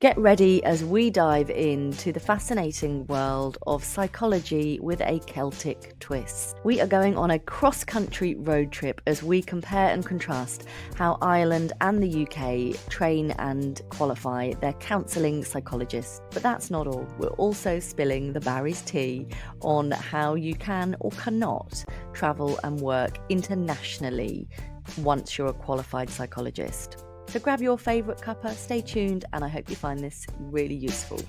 Get ready as we dive into the fascinating world of psychology with a Celtic twist. We are going on a cross-country road trip as we compare and contrast how Ireland and the UK train and qualify their counselling psychologists. But that's not all. We're also spilling the Barry's tea on how you can or cannot travel and work internationally once you're a qualified psychologist. So grab your favourite cuppa, stay tuned, and I hope you find this really useful.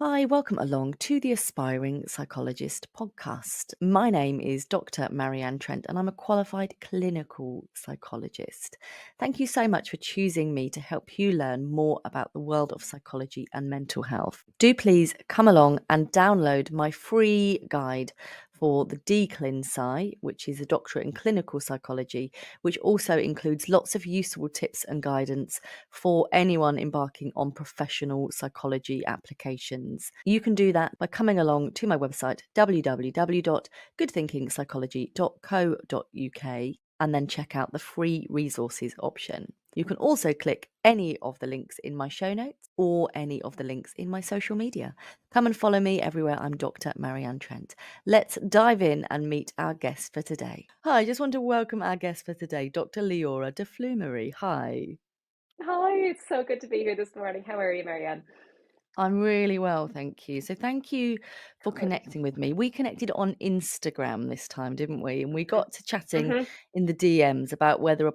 Hi, welcome along to the Aspiring Psychologist podcast. My name is Dr. Marianne Trent, and I'm a qualified clinical psychologist. Thank you so much for choosing me to help you learn more about the world of psychology and mental health. Do please come along and download my free guide for the dclinpsy, which is a doctorate in clinical psychology, which also includes lots of useful tips and guidance for anyone embarking on professional psychology applications. You can do that by coming along to my website, www.goodthinkingpsychology.co.uk, and then check out the free resources option. You can also click any of the links in my show notes or any of the links in my social media. Come and follow me everywhere. I'm Dr. Marianne Trent. Let's dive in and meet our guest for today. Hi, I just want to welcome our guest for today, Dr. Leora DeFlumere. Hi. Hi, it's so good to be here this morning. How are you, Marianne? I'm really well, thank you. So thank you for Good. connecting with me. We connected on Instagram this time, didn't we? And we got to chatting Mm-hmm. in the DMs about whether a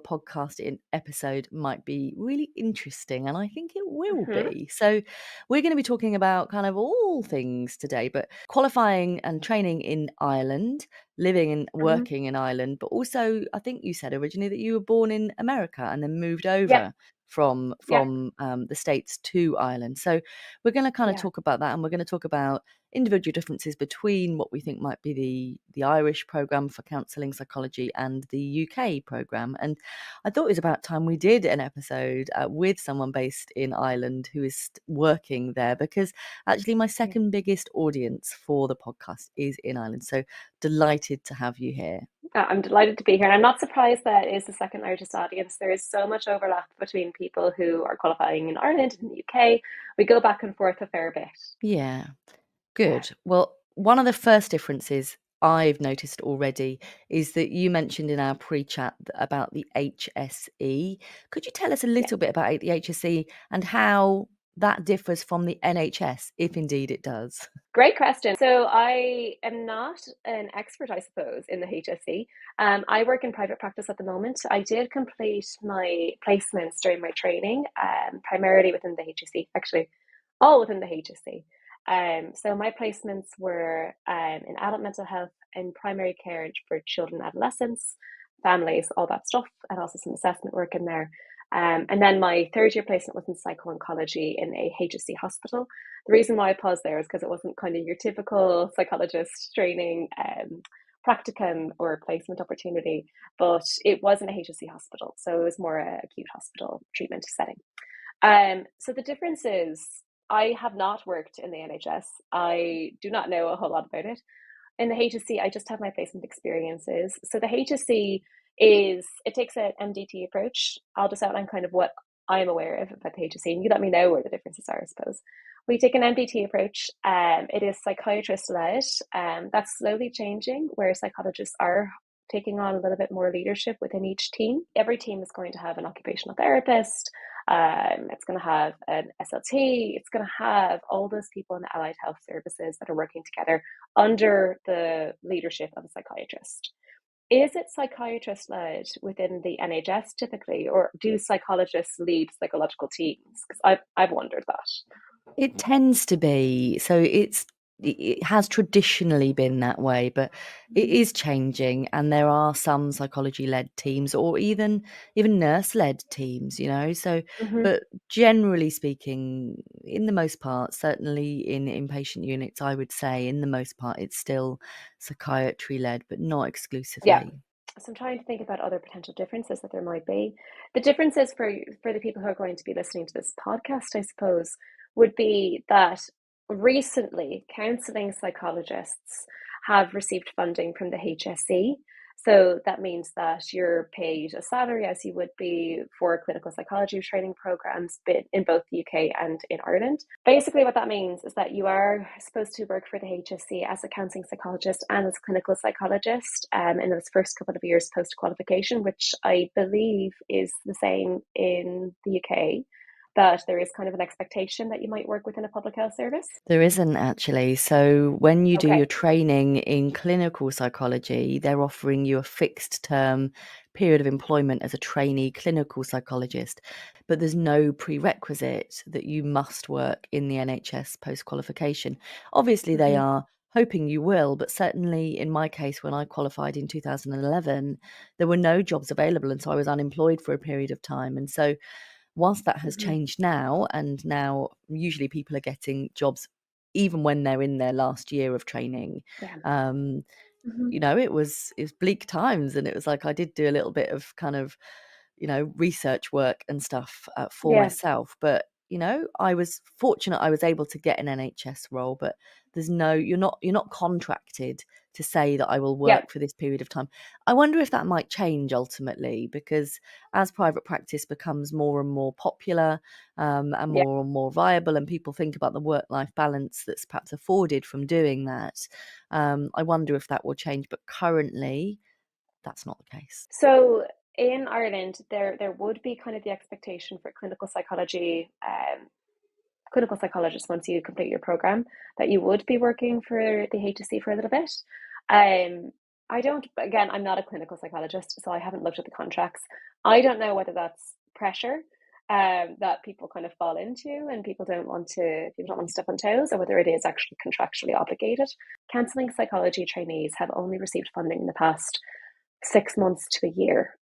episode might be really interesting, and I think it will Mm-hmm. be. So we're going to be talking about kind of all things today, but qualifying and training in Ireland, living and Mm-hmm. working in Ireland, but also I think you said originally that you were born in America and then moved Yep. over from Yep. the States to Ireland. So we're going to kind of Yeah. talk about that, and we're going to talk about individual differences between what we think might be the Irish program for counselling psychology and the UK program. And I thought it was about time we did an episode with someone based in Ireland who is working there, because actually my Yeah. second biggest audience for the podcast is in Ireland. So delighted to have you here. I'm delighted to be here. And I'm not surprised that it is the second largest audience. There is so much overlap between people who are qualifying in Ireland and the UK. We go back and forth a fair bit. Yeah. Yeah. Good. Well, one of the first differences I've noticed already is that you mentioned in our pre-chat about the HSE. Could you tell us a Yeah. little bit about the HSE and how that differs from the NHS, if indeed it does? Great question. So I am not an expert, I suppose, in the HSE. I work in private practice at the moment. I did complete my placements during my training, primarily within the HSE, actually, all within the HSE. So my placements were in adult mental health and primary care for children, adolescents, families, all that stuff, and also some assessment work in there. And then my third year placement was in psycho-oncology in a HSE hospital. The reason why I paused there is because it wasn't kind of your typical psychologist training practicum or placement opportunity, but it was in a HSC hospital, so it was more a acute hospital treatment setting. So the difference is I have not worked in the NHS. I do not know a whole lot about it. In the HSC, I just have my placement experiences. So the HSC it takes an MDT approach. I'll just outline kind of what I'm aware of about the HSC, and you let me know where the differences are, I suppose. We take an MDT approach. It is psychiatrist led. That's slowly changing, where psychologists are taking on a little bit more leadership within each team. Every team is going to have an occupational therapist. It's going to have an SLT. It's going to have all those people in the allied health services that are working together under the leadership of a psychiatrist. Is it psychiatrist led within the NHS typically, or do psychologists lead psychological teams? Because I've wondered that. It tends to be. So it has traditionally been that way, but it Mm-hmm. is changing, and there are some psychology-led teams or even nurse-led teams, So, Mm-hmm. but generally speaking, in the most part, certainly in inpatient units, I would say in the most part, it's still psychiatry-led, but not Yeah. exclusively. So I'm trying to think about other potential differences that there might be. The differences for the people who are going to be listening to this podcast, I suppose, would be that recently counselling psychologists have received funding from the HSE. So that means that you're paid a salary as you would be for clinical psychology training programs in both the UK and in Ireland. Basically, what that means is that you are supposed to work for the HSC as a counselling psychologist and as a clinical psychologist in those first couple of years post qualification, which I believe is the same in the UK. That there is kind of an expectation that you might work within a public health service. There isn't actually. So when you do Okay. your training in clinical psychology, they're offering you a fixed term period of employment as a trainee clinical psychologist, but there's no prerequisite that you must work in the NHS post qualification. Obviously, they are hoping you will, but certainly in my case, when I qualified in 2011, there were no jobs available, and so I was unemployed for a period of time. And so whilst that has changed now, and now usually people are getting jobs even when they're in their last year of training, Yeah. it was bleak times, and it was like I did do a little bit of kind of research work and stuff for Yeah. myself. But I was fortunate I was able to get an NHS role, but you're not contracted to say that I will Yeah. work for this period of time. I wonder if that might change ultimately, because as private practice becomes more and more popular and Yeah. more and more viable, and people think about the work-life balance that's perhaps afforded from doing that, I wonder if that will change. But currently, that's not the case. So in Ireland, there would be kind of the expectation for clinical psychologists once you complete your program that you would be working for the HSC for a little bit. I don't. Again, I'm not a clinical psychologist, so I haven't looked at the contracts. I don't know whether that's pressure that people kind of fall into, and people don't want to step on toes, or whether it is actually contractually obligated. Counselling psychology trainees have only received funding in the past 6 months to a year.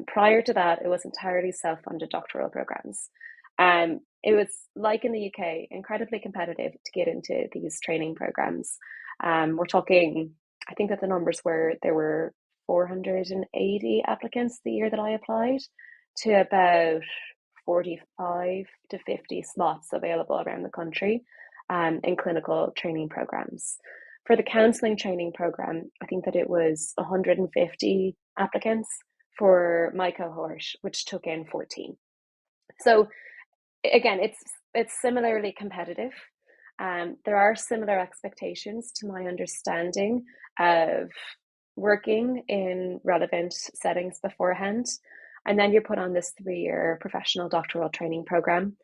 Prior to that, it was entirely self-funded doctoral programs. It was, like in the UK, incredibly competitive to get into these training programs. We're talking, I think that the numbers were, there were 480 applicants the year that I applied to about 45 to 50 slots available around the country in clinical training programs. For the counselling training program, I think that it was 150 applicants for my cohort, which took in 14. So again, it's similarly competitive. There are similar expectations to my understanding of working in relevant settings beforehand. And then you're put on this 3-year professional doctoral training program.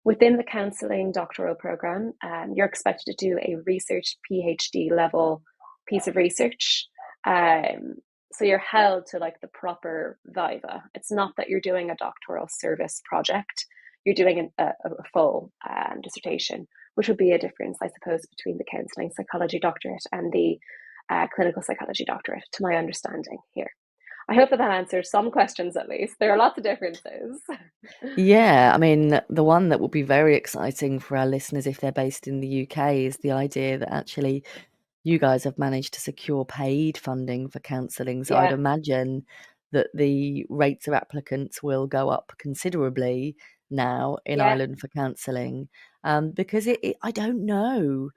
Within the counselling doctoral program, you're expected to do a research PhD level piece of research. So you're held to like the proper viva. It's not that you're doing a doctoral service project. You're doing a full dissertation, which would be a difference, I suppose, between the counselling psychology doctorate and the clinical psychology doctorate, to my understanding here. I hope that answers some questions at least. There are lots of differences. Yeah, I mean, the one that will be very exciting for our listeners if they're based in the UK is the idea that actually you guys have managed to secure paid funding for counselling. So I'd Yeah, imagine that the rates of applicants will go up considerably now in yeah, Ireland for counselling, because I don't know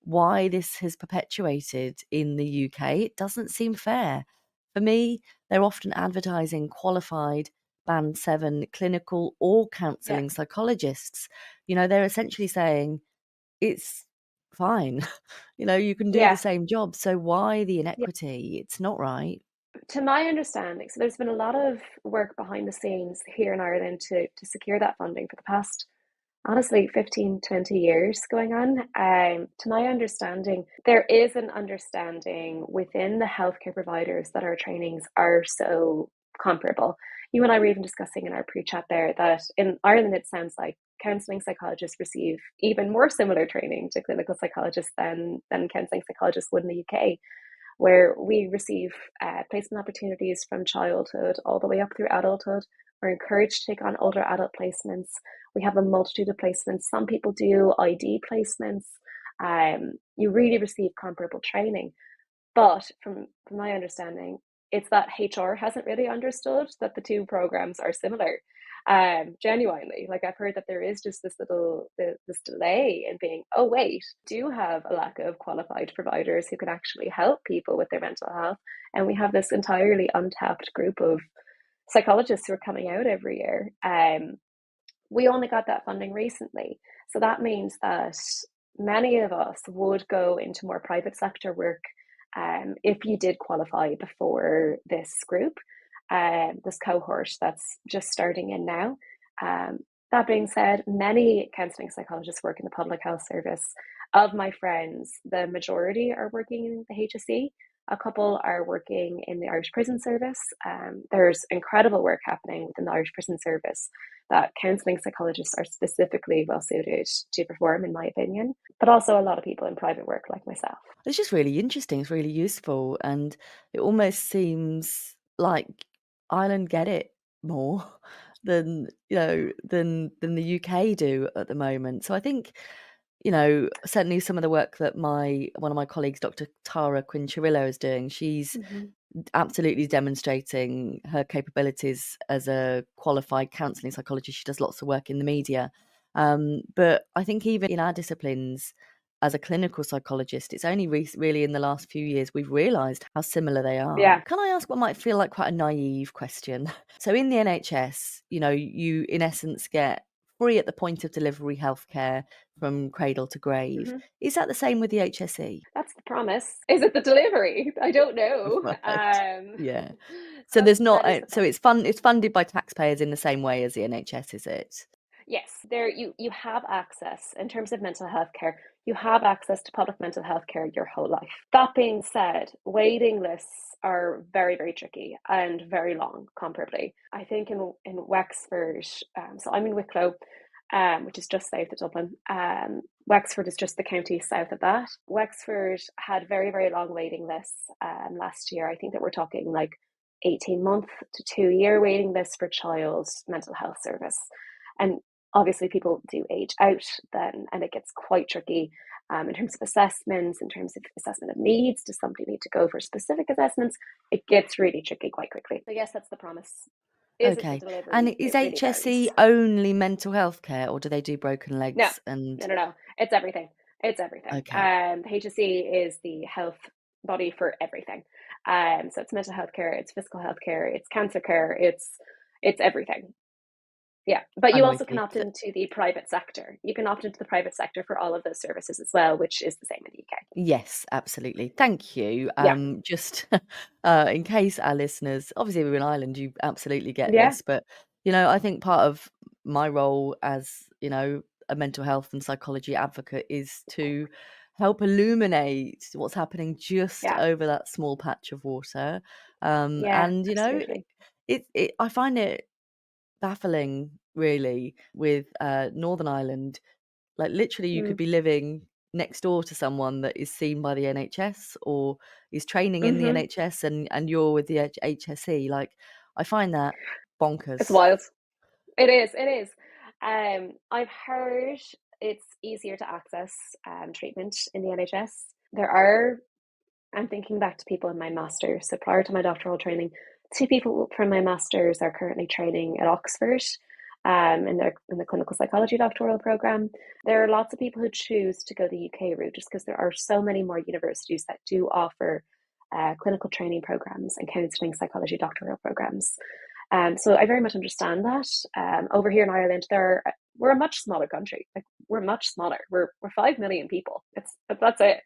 why this has perpetuated in the UK. It doesn't seem fair. For me, they're often advertising qualified band 7 clinical or yeah, counselling psychologists. They're essentially saying it's fine. You can do the yeah. same job. So why the inequity? It's not right. To my understanding, so there's been a lot of work behind the scenes here in Ireland to secure that funding for the past, honestly, 15, 20 years going on. To my understanding, there is an understanding within the healthcare providers that our trainings are so comparable. You and I were even discussing in our pre-chat there that in Ireland, it sounds like counselling psychologists receive even more similar training to clinical psychologists than counselling psychologists would in the UK, where we receive placement opportunities from childhood all the way up through adulthood. We're encouraged to take on older adult placements. We have a multitude of placements. Some people do ID placements. You really receive comparable training. But from my understanding, it's that HR hasn't really understood that the two programs are similar. Genuinely, like I've heard that there is just this delay in being, oh wait, do have a lack of qualified providers who can actually help people with their mental health, and we have this entirely untapped group of psychologists who are coming out every year. We only got that funding recently, so that means that many of us would go into more private sector work if you did qualify before this group, this cohort that's just starting in now. That being said, many counselling psychologists work in the public health service. Of my friends, the majority are working in the HSE. A couple are working in the Irish Prison Service. There's incredible work happening within the Irish Prison Service that counselling psychologists are specifically well suited to perform, in my opinion, but also a lot of people in private work like myself. It's just really interesting. It's really useful, and it almost seems like Ireland get it more than than the UK do at the moment. So I think, certainly some of the work that one of my colleagues, Dr. Tara Quinn-Cirillo, is doing, she's Mm-hmm. absolutely demonstrating her capabilities as a qualified counselling psychologist. She does lots of work in the media. But I think even in our disciplines, as a clinical psychologist, it's only really in the last few years we've realised how similar they are. Yeah. Can I ask what might feel like quite a naive question? So in the NHS, you in essence get free at the point of delivery healthcare from cradle to grave. Mm-hmm. Is that the same with the HSE? That's the promise. Is it the delivery? I don't know. Right. Yeah. So That there's not that is the so promise. it's funded by taxpayers in the same way as the NHS, is it? Yes, there you have access in terms of mental health care. You have access to public mental health care your whole life. That being said, waiting lists are very, very tricky and very long, comparably. I think in Wexford, so I'm in Wicklow, which is just south of Dublin. Wexford is just the county south of that. Wexford had very, very long waiting lists last year. I think that we're talking like 18-month to 2-year waiting lists for child mental health service. And obviously people do age out then, and it gets quite tricky in terms of assessments, in terms of assessment of needs. Does somebody need to go for specific assessments? It gets really tricky quite quickly. So yes, that's the promise. Is it the Okay. And delivery? is It really HSE varies. only mental health care, or do they do broken No, legs and no. It's everything. It's everything. okay. The HSE is the health body for everything. So it's mental health care, it's physical health care, it's cancer care, it's everything. Yeah, but you I'm with also can you. opt into the private sector. You can opt into the private sector for all of those services as well, which is the same in the UK. Yes, absolutely. Thank you. Yeah, Just in case our listeners, obviously we're in Ireland, you absolutely get yeah, this, but I think part of my role as, a mental health and psychology advocate is to help illuminate what's happening just yeah, over that small patch of water. yeah, And absolutely. I find it baffling really with Northern Ireland. Like literally you could Mm. be living next door to someone that is seen by the NHS or is training in the Mm-hmm. NHS and you're with the HSE. Like I find that It's bonkers. wild. It is. It is. I've heard it's easier to access treatment in the NHS. There are, I'm thinking back to people in my master's. So prior to my doctoral training, 2 people from my master's are currently training at Oxford in the clinical psychology doctoral program. There are lots of people who choose to go the UK route just because there are so many more universities that do offer clinical training programs and counselling psychology doctoral programs. So I very much understand that. Over here in Ireland, we're a much smaller country. Like we're much smaller. We're 5 million people. That's it.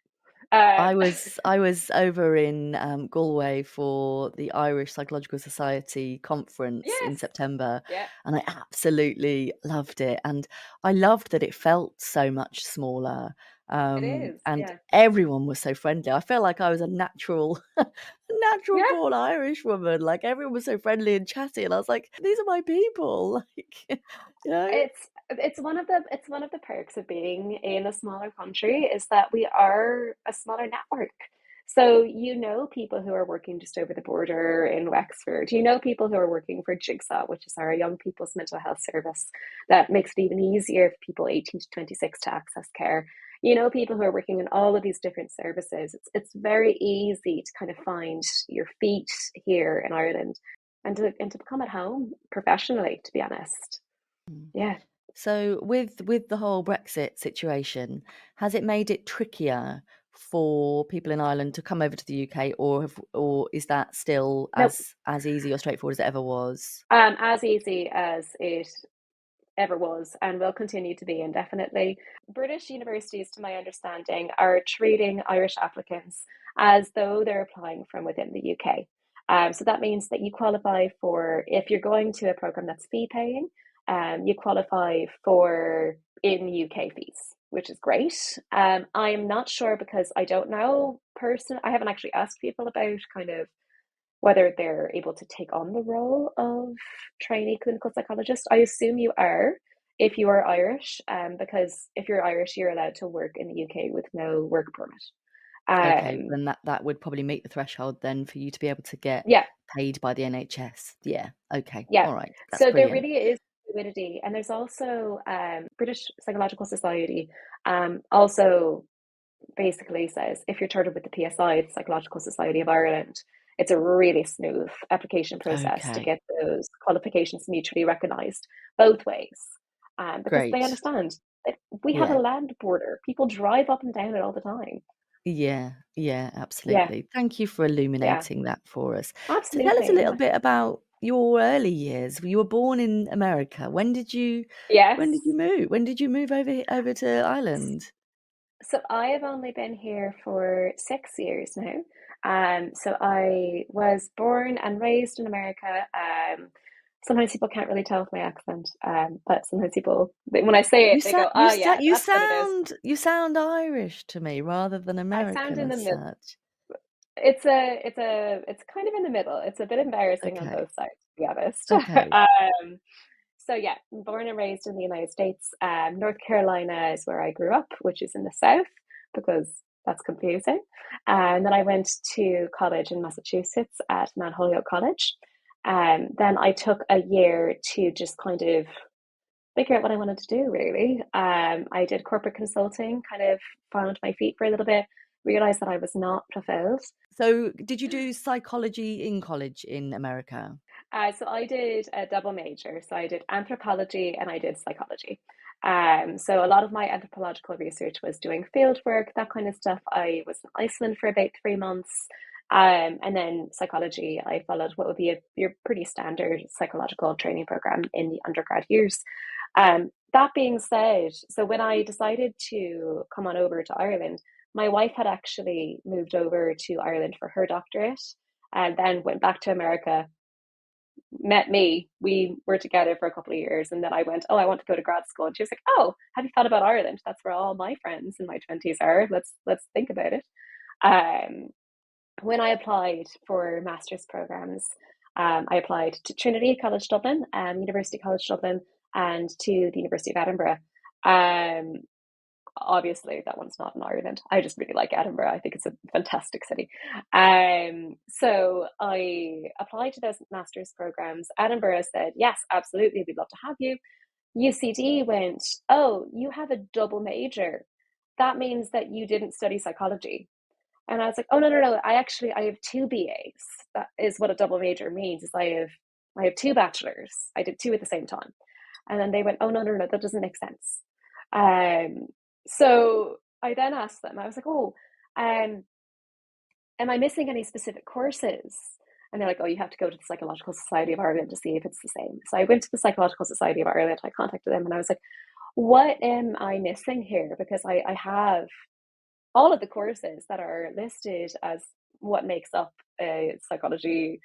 Um, I was over in Galway for the Irish Psychological Society conference yes. in September, Yeah. and I absolutely loved it. And I loved that it felt so much smaller, It is. and Yeah. everyone was so friendly. I felt like I was a natural, a natural Yeah. born Irish woman. Like everyone was so friendly and chatty, and I was like, these are my people. Like, you know. It's one of the perks of being in a smaller country is that we are a smaller network. So you know people who are working just over the border in Wexford. You know people who are working for Jigsaw, which is our young people's mental health service that makes it even easier for people 18 to 26 to access care. people who are working in all of these different services. It's very easy to kind of find your feet here in Ireland and to become at home professionally, to be honest. Mm. Yeah. So with the whole Brexit situation, has it made it trickier for people in Ireland to come over to the UK, or is that still No, as easy or straightforward as it ever was? as easy as it ever was and will continue to be indefinitely. British universities, to my understanding, are treating Irish applicants as though they're applying from within the UK. So that means that you qualify for, if you're going to a program that's fee paying, you qualify for in UK fees, which is great. I'm not sure because I don't know I haven't actually asked people about kind of whether they're able to take on the role of trainee clinical psychologist. I assume you are if you are Irish, because if you're Irish, you're allowed to work in the UK with no work permit. Okay, Um, then that would probably meet the threshold then for you to be able to get yeah, paid by the NHS. Yeah. Okay. yeah. All right. That's So there brilliant. really is fluidity, and there's also British Psychological Society also basically says if you're chartered with the PSI, the Psychological Society of Ireland, it's a really smooth application process to Okay. get those qualifications mutually recognised both ways, because they Great. understand that we have a Yeah. land border. People drive up and down it all the time. Yeah, yeah, Yeah, absolutely. Thank you for yeah, illuminating that for us. So tell us a absolutely. little Yeah. bit about your early years. You were born in America. When did you Yes. move? When did you move over to Ireland? So I have only been here for 6 years now. So I was born and raised in America. Sometimes people can't really tell with my accent, but sometimes people, when I say it, You they sound go, "Oh yeah, you that's what it is." sound Irish to me rather than I sound American in the as middle. such. It's kind of in the middle. It's a bit embarrassing on Okay. both sides, to be honest. Okay. So yeah, born and raised in the United States. North Carolina is where I grew up, which is in the South, because that's confusing. And then I went to college in Massachusetts at Mount Holyoke College. Then I took a year to just kind of figure out what I wanted to do, really. I did corporate consulting, kind of found my feet for a little bit, realized that I was not fulfilled. So did you do psychology in college in America? So I did a double major. So I did anthropology and I did psychology. So a lot of my anthropological research was doing field work, that kind of stuff. I was in Iceland for about 3 months. And then psychology, I followed what would be your pretty standard psychological training program in the undergrad years. That being said, so when I decided to come on over to Ireland, my wife had actually moved over to Ireland for her doctorate and then went back to America, met me. We were together for a couple of years, and then I went, "Oh, I want to go to grad school." And she was like, "Oh, have you thought about Ireland? That's where all my friends in my 20s are. Let's think about it." Um, when I applied for master's programs, I applied to Trinity College Dublin, University College Dublin, and to the University of Edinburgh. Um, Obviously that one's not in Ireland. I just really like Edinburgh. I think it's a fantastic city. So I applied to those master's programs. Edinburgh said, yes, absolutely, we'd love to have you. UCD went, oh, you have a double major. That means that you didn't study psychology. And I was like, oh no, no, no. I have two BAs. That is what a double major means, is I have two bachelors. I did two at the same time. And then they went, oh no, no, no, that doesn't make sense. Um, so I then asked them, I was like, oh, um, am I missing any specific courses? And they're like, oh, you have to go to the Psychological Society of Ireland to see if it's the same. So I went to the Psychological Society of Ireland, I contacted them and I was like, what am I missing here? Because I have all of the courses that are listed as what makes up a psychology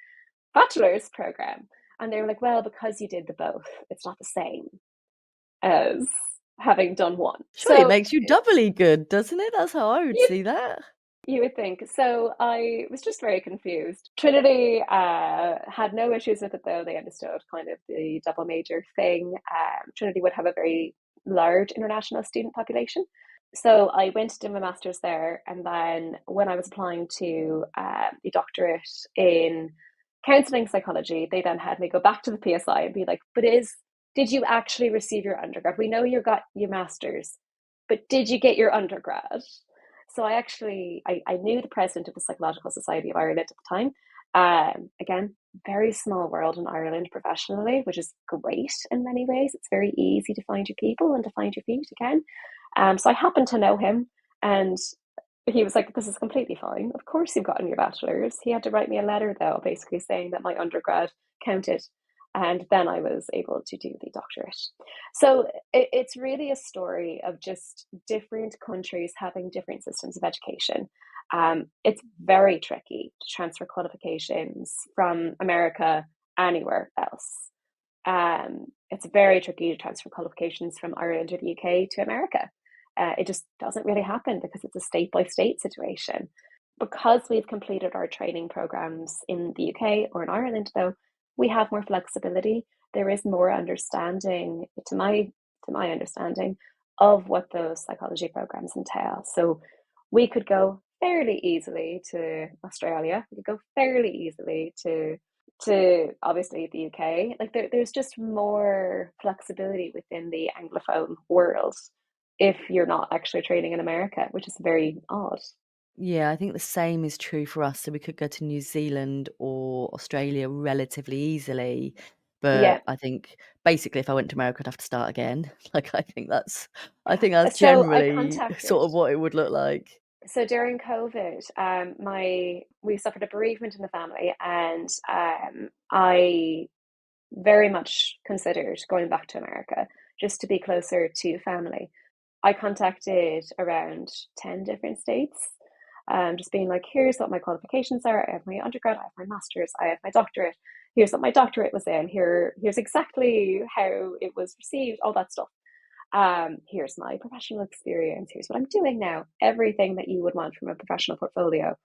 bachelor's program. And they were like, well, because you did the both, it's not the same as having done one. Surely it So makes you doubly good, doesn't it? That's how I would you, see that. you would think. So I was just very confused. Trinity had no issues with it, though. They understood kind of the double major thing. Trinity would have a very large international student population. So I went to do my master's there. And then when I was applying to the doctorate in counselling psychology, they then had me go back to the PSI and be like, did you actually receive your undergrad? We know you got your master's. but did you get your undergrad? So I knew the president of the Psychological Society of Ireland at the time. Again, very small world in Ireland professionally, which is great in many ways. It's very easy to find your people and to find your feet again. So I happened to know him, and he was like, "This is completely fine. Of course you've gotten your bachelor's." He had to write me a letter though, basically saying that my undergrad counted, and then I was able to do the doctorate. So it's really a story of just different countries having different systems of education. It's very tricky to transfer qualifications from America anywhere else. It's very tricky to transfer qualifications from Ireland or the UK to America. It just doesn't really happen because it's a state by state situation. Because we've completed our training programs in the UK or in Ireland, though, we have more flexibility. There is more understanding, to my understanding, of what those psychology programs entail. So we could go fairly easily to Australia. We could go fairly easily to obviously the UK. Like there's just more flexibility within the Anglophone world if you're not actually training in America, which is very odd. Yeah, I think the same is true for us. So we could go to New Zealand or Australia relatively easily. Yeah. But I think basically if I went to America, I'd have to start again. I think that's So I generally contacted. sort of what it would look like. So during COVID, we suffered a bereavement in the family, and I very much considered going back to America just to be closer to family. I contacted around 10 different states, just being like, here's what my qualifications are. I have my undergrad, I have my master's, I have my doctorate. Here's what my doctorate was in. Here's exactly how it was received, all that stuff. Here's my professional experience. Here's what I'm doing now. Everything that you would want from a professional portfolio.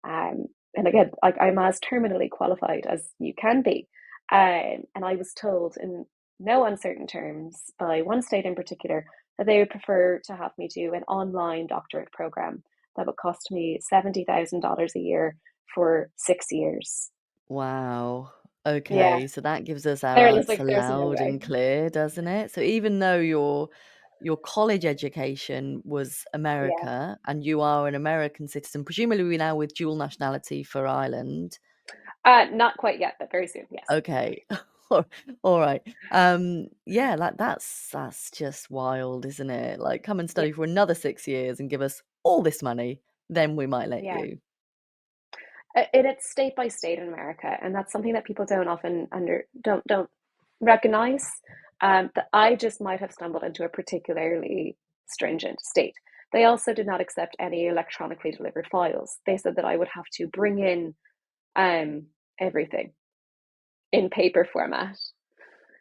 Um, and again, I'm as terminally qualified as you can be. And I was told in no uncertain terms by one state in particular that they would prefer to have me do an online doctorate program that would cost me $70,000 a year for 6 years. Wow. Yeah, Okay, so that gives us our there was answer like, there's no loud way. and clear, doesn't it? So even though your college education was Yeah, America and you are an American citizen, presumably now with dual nationality for Ireland. not quite yet, but very soon. Yes. Okay. All right. Yeah, like that's just wild, isn't it? Like come and Yeah, study for another 6 years and give us all this money, then we might let yeah. you. It's state by state in America, and that's something that people don't often don't recognize. That I just might have stumbled into a particularly stringent state. They also did not accept any electronically delivered files. They said that I would have to bring in um, everything in paper format.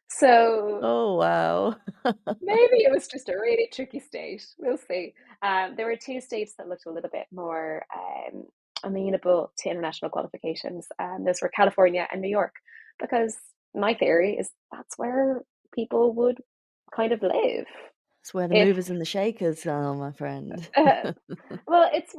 So Oh, wow. maybe it was just a really tricky state. We'll see. There were two states that looked a little bit more amenable to international qualifications. Those were California and New York, because my theory is that's where people would kind of live. That's where the If movers and the shakers are, my friend. uh, well, it's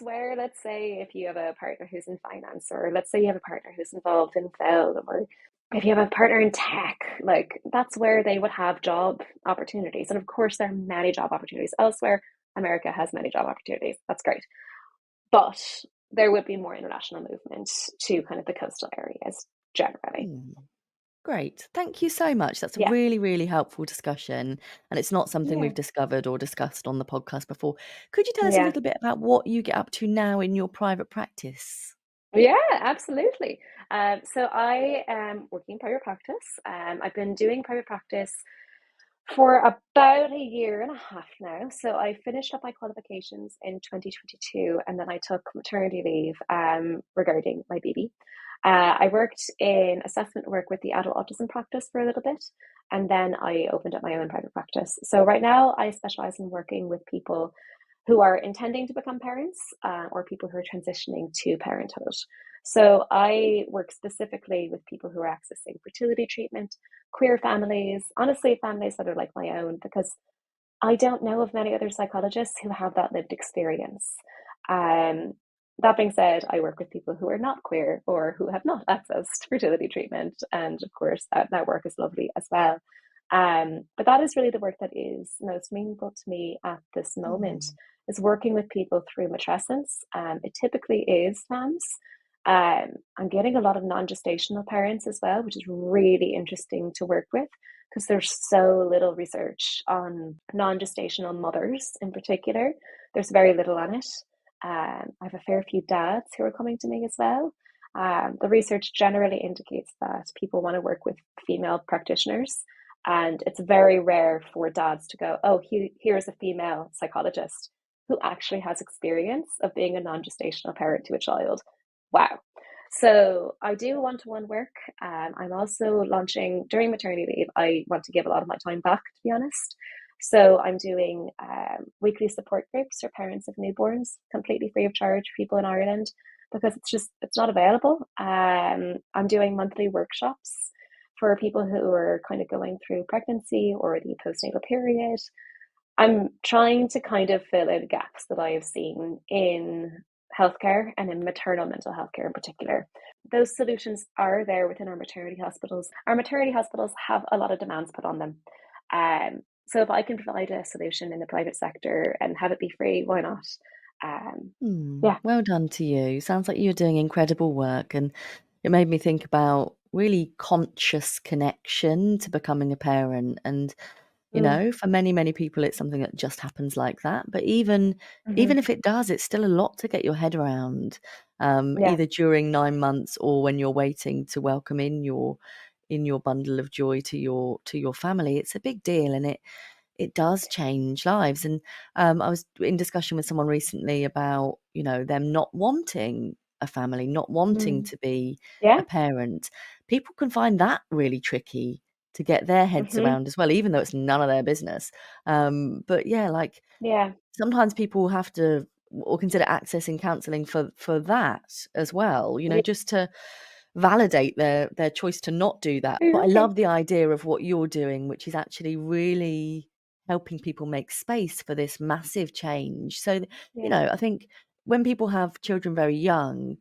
where let's say if you have a partner who's in finance, or let's say you have a partner who's involved in film, or if you have a partner in tech, like that's where they would have job opportunities. And of course, there are many job opportunities elsewhere. America has many job opportunities. That's great. But there would be more international movement to kind of the coastal areas generally. Hmm. Great. Thank you so much. That's a Yeah. really, really helpful discussion. And it's not something Yeah. we've discovered or discussed on the podcast before. Could you tell us a Yeah. little bit about what you get up to now in your private practice? Yeah, absolutely. So I am working in private practice. I've been doing private practice for about a year and a half now. So I finished up my qualifications in 2022, and then I took maternity leave regarding my baby. I worked in assessment work with the adult autism practice for a little bit, and then I opened up my own private practice. So right now I specialize in working with people who are intending to become parents, or people who are transitioning to parenthood. So I work specifically with people who are accessing fertility treatment, queer families, honestly, families that are like my own, because I don't know of many other psychologists who have that lived experience. Um, that being said, I work with people who are not queer or who have not accessed fertility treatment, and of course, that work is lovely as well. But that is really the work that is most meaningful to me at this moment, Mm. is working with people through matrescence. It typically is FAMS. I'm getting a lot of non-gestational parents as well, which is really interesting to work with because there's so little research on non-gestational mothers in particular. There's very little on it. I have a fair few dads who are coming to me as well. The research generally indicates that people want to work with female practitioners, and it's very rare for dads to go, oh, here's a female psychologist who actually has experience of being a non gestational parent to a child. Wow. So I do one-to-one work. I'm also launching during maternity leave. I want to give a lot of my time back, to be honest. So I'm doing weekly support groups for parents of newborns, completely free of charge for people in Ireland, because it's not available. I'm doing monthly workshops for people who are kind of going through pregnancy or the postnatal period. I'm trying to kind of fill in gaps that I have seen in healthcare and in maternal mental health care in particular. Those solutions are there within our maternity hospitals. Our maternity hospitals have a lot of demands put on them. So if I can provide a solution in the private sector and have it be free, why not? Yeah. Well done to you. Sounds like you're doing incredible work, and it made me think about really conscious connection to becoming a parent. And Mm, for many, many people, it's something that just happens like that. But even hmm. if it does, it's still a lot to get your head around, Yeah. either during 9 months or when you're waiting to welcome in your bundle of joy to your family. It's a big deal, and it does change lives. And I was in discussion with someone recently about, them not wanting a family, not wanting Mm. to be a Yeah. parent. People can find that really tricky to get their heads Hmm. around as well, even though it's none of their business. But yeah, like Yeah. sometimes people have to or consider accessing counselling for that as well, Yeah. just to validate their choice to not do that. But I Okay. love the idea of what you're doing, which is actually really helping people make space for this massive change. So, Yeah. I think when people have children very young,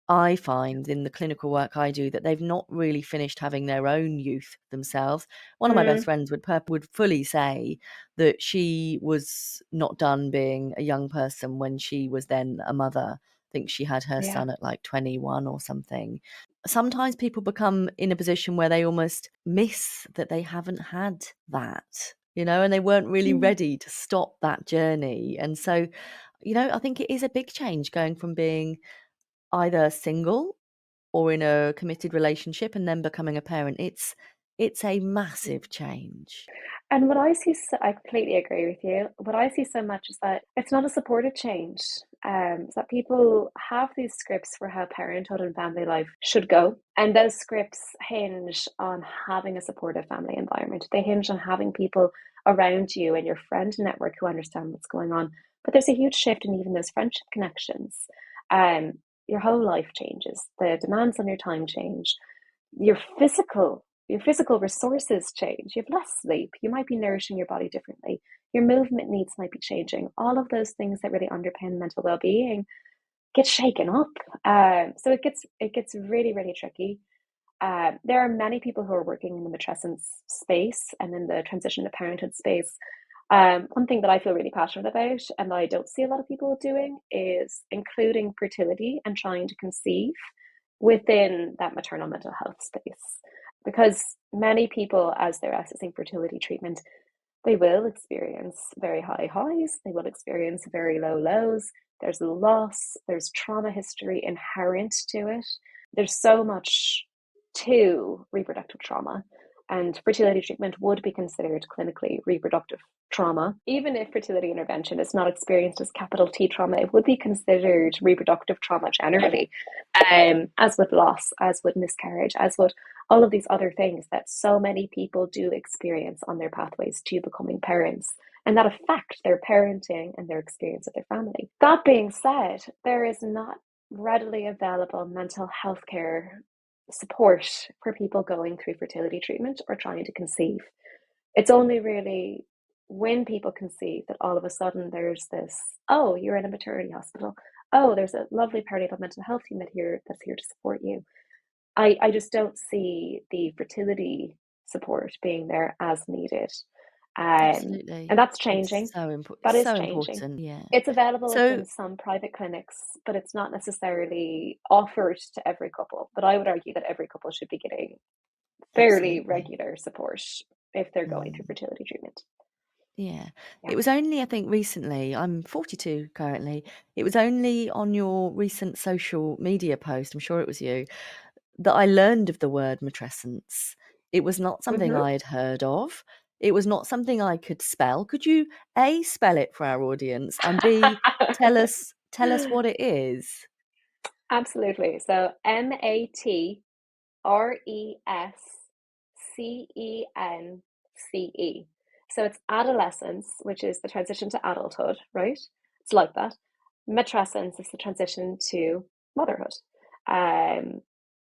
I find in the clinical work I do that they've not really finished having their own youth themselves. One of my best Mm. friends would fully say that she was not done being a young person when she was then a mother. I think she had her Yeah. son at like 21 or something. Sometimes people become in a position where they almost miss that they haven't had that, and they weren't really Mm. ready to stop that journey. And so, I think it is a big change going from being either single or in a committed relationship and then becoming a parent. It's a massive change. And what I see, I completely agree with you. What I see so much is that it's not a supported change. It's that people have these scripts for how parenthood and family life should go. And those scripts hinge on having a supportive family environment. They hinge on having people around you and your friend network who understand what's going on. But there's a huge shift in even those friendship connections. Um, your whole life changes. The demands on your time change. Your physical resources change. You have less sleep. You might be nourishing your body differently. Your movement needs might be changing. All of those things that really underpin mental well-being get shaken up. So it gets really really tricky. There are many people who are working in the matrescence space and in the transition to parenthood space. One thing that I feel really passionate about and that I don't see a lot of people doing is including fertility and trying to conceive within that maternal mental health space. Because many people, as they're accessing fertility treatment, they will experience very high highs, they will experience very low lows. There's loss, there's trauma history inherent to it. There's so much to reproductive trauma, and fertility treatment would be considered clinically reproductive trauma. Even if fertility intervention is not experienced as capital T trauma, it would be considered reproductive trauma generally, as with loss, as with miscarriage, as with all of these other things that so many people do experience on their pathways to becoming parents and that affect their parenting and their experience of their family. That being said, there is not readily available mental health care support for people going through fertility treatment or trying to conceive. It's only really when people conceive that all of a sudden there's this, oh, you're in a maternity hospital. Oh, there's a lovely perinatal mental health team that's here to support you. I just don't see the fertility support being there as needed. And Absolutely. that's It's changing. so important. That It's is so changing. important. Yeah. It's available So within some private clinics, but it's not necessarily offered to every couple. But I would argue that every couple should be getting fairly absolutely. regular support if they're going through Mm. fertility treatment. Yeah. Yeah. It was only, I think, recently, I'm 42 currently. It was only on your recent social media post, I'm sure it was you, that I learned of the word matrescence. It was not something Hmm. I had heard of. It was not something I could spell. Could you A, spell it for our audience, and B, tell us what it is? Absolutely. So Matrescence. So it's adolescence, which is the transition to adulthood, right? It's like that. Matrescence is the transition to motherhood. Um,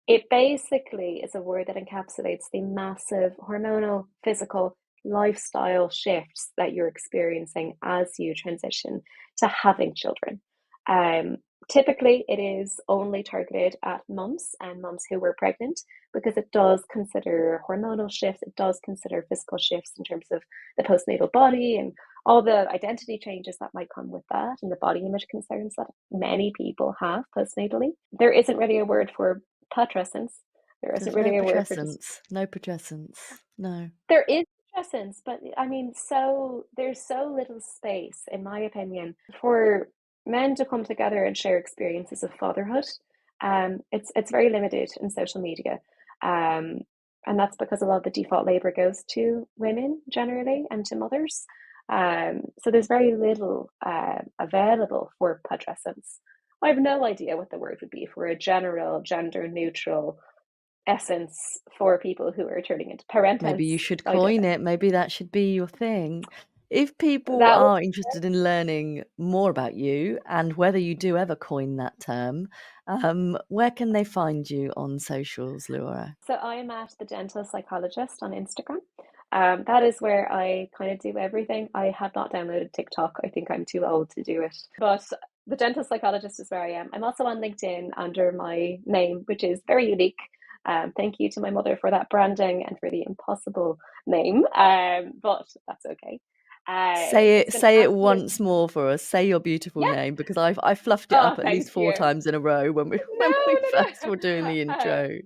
it basically is a word that encapsulates the massive hormonal, physical, lifestyle shifts that you're experiencing as you transition to having children. Um, Typically, it is only targeted at mums and mums who were pregnant because it does consider hormonal shifts, it does consider physical shifts in terms of the postnatal body and all the identity changes that might come with that and the body image concerns that many people have postnatally. There isn't really a word for putrescence. There isn't There's no really a word for just putrescence. No putrescence. No. there is putrescence, but I mean, so there's so little space, in my opinion, for men to come together and share experiences of fatherhood. It's very limited in social media, um, and that's because a lot of the default labor goes to women generally and to mothers. So there's very little available for putrescence. I have no idea what the word would be for a general gender neutral essence for people who are turning into Maybe you parentence. should I don't coin it. Maybe that should be your thing. If know. people That would are interested in learning more about you and whether you do ever coin that term, where can they find you on socials, Laura? So I am at the Dental Psychologist on Instagram. That is where I kind of do everything. I have not downloaded TikTok. I think I'm too old to do it. But the Dental Psychologist is where I am. I'm also on LinkedIn under my name, which is very unique. Thank you to my mother for that branding and for the impossible name. But that's okay. It's been Say it absolute. once more for us. Say your beautiful Yeah. name because I fluffed it Oh, up at least thank four you. times in a row when we when we first No, were doing no, the no. intro.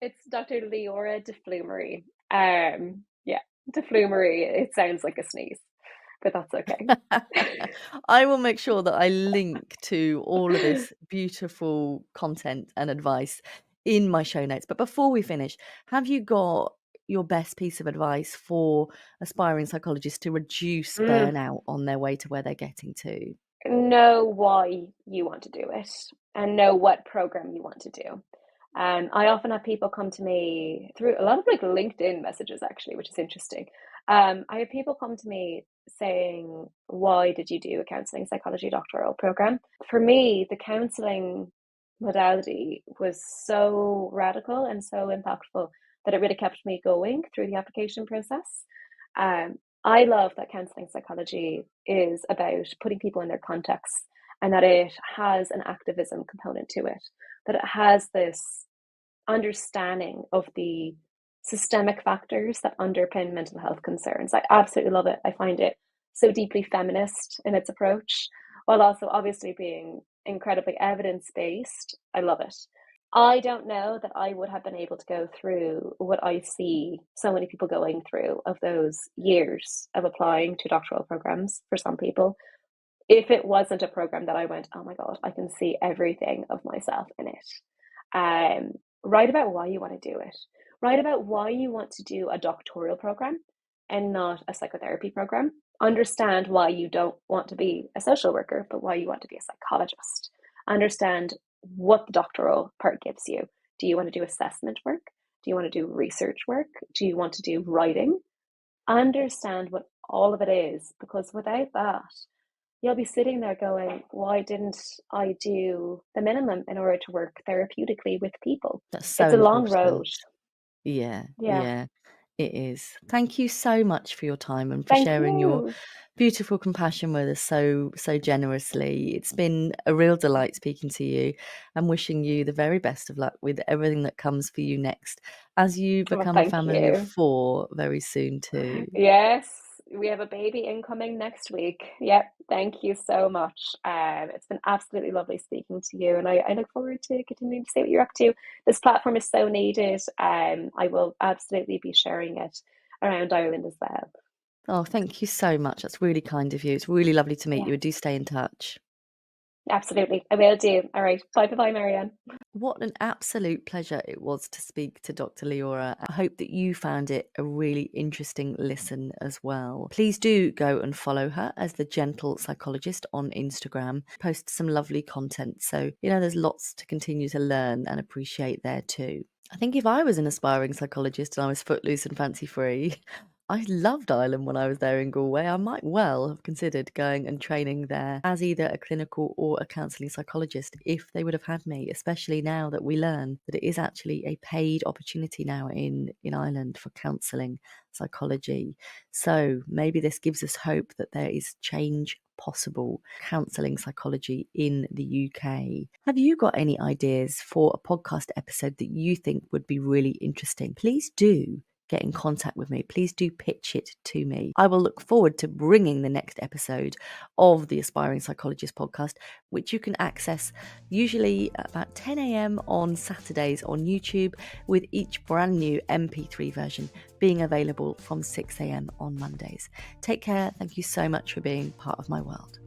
It's Dr. Leora DeFlumere. Yeah, DeFlumere. It sounds like a sneeze, but that's okay. I will make sure that I link to all of this beautiful content and advice in my show notes. But before we finish, have you got your best piece of advice for aspiring psychologists to reduce Mm. burnout on their way to where they're getting to? Know why you want to do it and know what program you want to do. I often have people come to me through a lot of like LinkedIn messages actually, which is interesting. I have people come to me saying, "Why did you do a counselling psychology doctoral program?" For me, the counselling modality was so radical and so impactful that it really kept me going through the application process. Um, I love that counselling psychology is about putting people in their context and that it has an activism component to it, that it has this understanding of the systemic factors that underpin mental health concerns. I absolutely love it. I find it so deeply feminist in its approach, while also obviously being incredibly evidence based. I love it. I don't know that I would have been able to go through what I see so many people going through of those years of applying to doctoral programs for some people if it wasn't a program that I went, oh my God, I can see everything of myself in it. Write about why you want to do it. Write about why you want to do a doctoral program and not a psychotherapy program. Understand why you don't want to be a social worker, but why you want to be a psychologist. Understand what the doctoral part gives you. Do you want to do assessment work? Do you want to do research work? Do you want to do writing? Understand what all of it is, because without that, you'll be sitting there going, why didn't I do the minimum in order to work therapeutically with people? That's so It's a long important. road. Yeah, Yeah. yeah, it is. Thank you so much for your time and for Thank sharing your you. beautiful compassion with us so generously. It's been a real delight speaking to you and wishing you the very best of luck with everything that comes for you next as you Well, become a thank family of you. 4 very soon too. Yes, we have a baby incoming next week. Yep, thank you so much. It's been absolutely lovely speaking to you, and I look forward to continuing to see what you're up to. This platform is so needed. I will absolutely be sharing it around Ireland as well. Oh, thank you so much. That's really kind of you. It's really lovely to meet Yeah, you. Do stay in touch. absolutely. I will do. All right. Bye bye, Marianne. What an absolute pleasure it was to speak to Dr. Leora. I hope that you found it a really interesting listen as well. Please do go and follow her as the Gentle Psychologist on Instagram. Posts some lovely content. So, there's lots to continue to learn and appreciate there too. I think if I was an aspiring psychologist and I was footloose and fancy free, I loved Ireland when I was there in Galway. I might well have considered going and training there as either a clinical or a counselling psychologist if they would have had me, especially now that we learn that it is actually a paid opportunity now in Ireland for counselling psychology. So maybe this gives us hope that there is change possible counselling psychology in the UK. Have you got any ideas for a podcast episode that you think would be really interesting? Please do get in contact with me. Please do pitch it to me. I will look forward to bringing the next episode of the Aspiring Psychologist podcast, which you can access usually at about 10 a.m. on Saturdays on YouTube, with each brand new MP3 version being available from 6 a.m. on Mondays. Take care. Thank you so much for being part of my world.